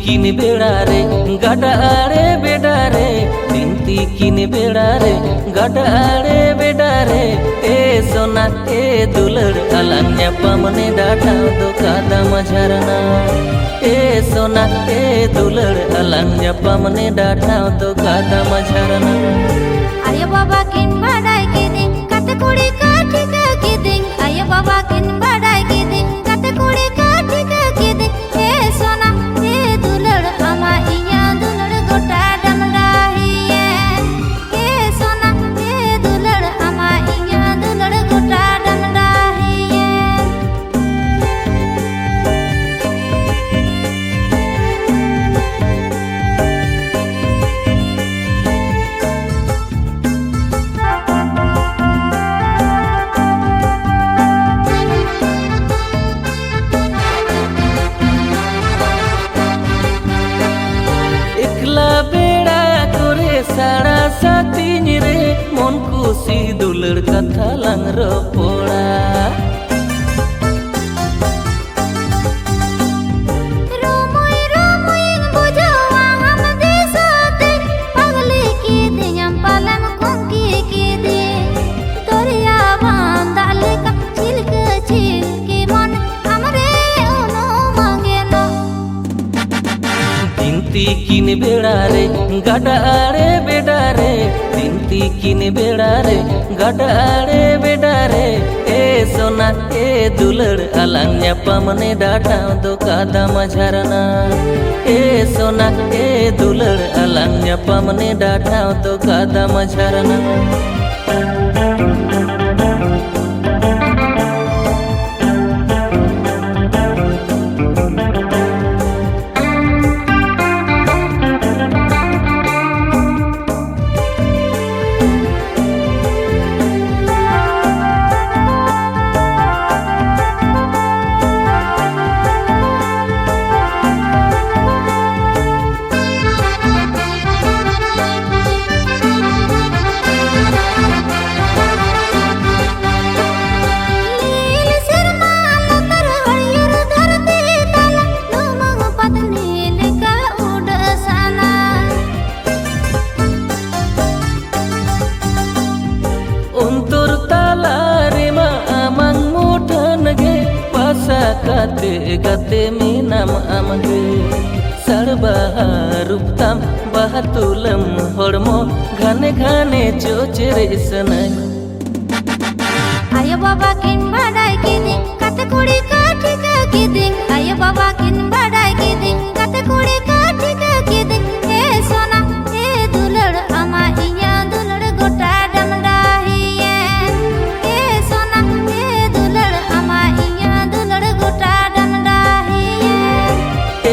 किन बेड़ा रे गडारे बेड़ा रे दिनती किन बेड़ा रे गडारे बेड़ा रे ए सोना ए दुलड़ अलन्या पमने डाटा दो कादम झरना ए सोना ए दुलड़ अलन्या पमने डाटा दो कादम झरना आयो बाबा किन बाडाय के दिन कत कुड़ी काठी के दिन आयो बाबा किन बाडाय के दिन कत कुड़ी काठी के दिन ए सोना ए दुलड़ अमा इया दुलड़ गोटा डमडाहिए ए सोना ए दुलड़ अमा इया दुलड़ गोटा डमडाहिए साड़ा साथी रे मन खुशी दुलड़ कथा लंग रोपोड़ा किन बेड़ा रे गडारे बेड़ा रे दिनती किन बेड़ा रे गडारे बेड़ा रे ए सोना ए दुलड़ अलन्या पमने डाटा दो कादम झरना ए सोना ए दुलड़ अलन्या पमने डाटा दो कादम झरना kate kate minam amage sarba ruptam bahatulam hormo ghane ghane chochre sanai ayo baba kin badai ke din kate kudi kathi ke din ayo baba kin badai ke din kate kudi kathi ke din e sona e dulad ama iya dulad gota damdahiye e sona e dulad ama iya dulad gota damdahiye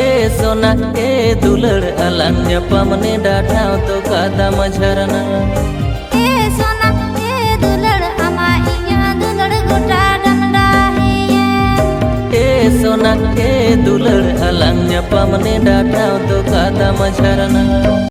e sona e dulad alanya pamne datha to kadam झरना e sona e dulad ama iya dulad gota damdahiye e sona e dulad alanya pamne datha to kadam झरना।